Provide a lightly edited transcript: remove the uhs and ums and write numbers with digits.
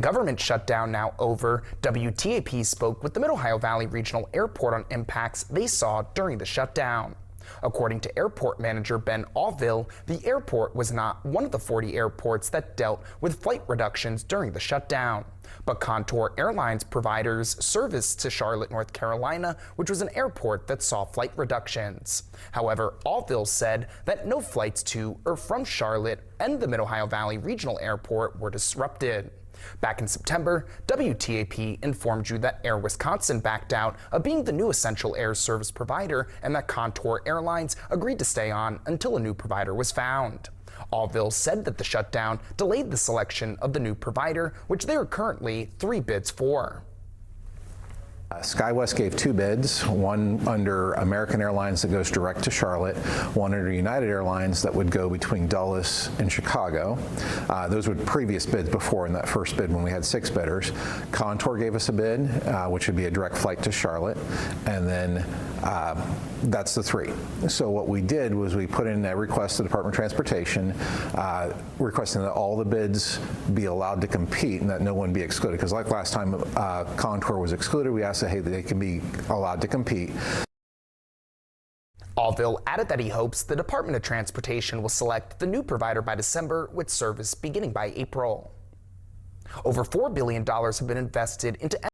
Government shutdown now over, WTAP spoke with the Mid-Ohio Valley Regional Airport on impacts they saw during the shutdown. According to airport manager Ben Allville, the airport was not one of the 40 airports that dealt with flight reductions during the shutdown. But Contour Airlines providers service to Charlotte, North Carolina, which was an airport that saw flight reductions. However, Allville said that no flights to or from Charlotte and the Mid-Ohio Valley Regional Airport were disrupted. Back in September, WTAP informed you that Air Wisconsin backed out of being the new essential air service provider and that Contour Airlines agreed to stay on until a new provider was found. Allville said that the shutdown delayed the selection of the new provider, which there are currently 3 bids for. SkyWest gave 2 bids, one under American Airlines that goes direct to Charlotte, one under United Airlines that would go between Dulles and Chicago. Those were previous bids before in that first bid when we had 6 bidders. Contour gave us a bid, which would be a direct flight to Charlotte, and then that's the 3. So what we did was we put in a request to the Department of Transportation requesting that all the bids be allowed to compete and that no one be excluded. Because like last time Contour was excluded, we asked that, hey, they can be allowed to compete. Allville added that he hopes the Department of Transportation will select the new provider by December, with service beginning by April. Over $4 billion have been invested into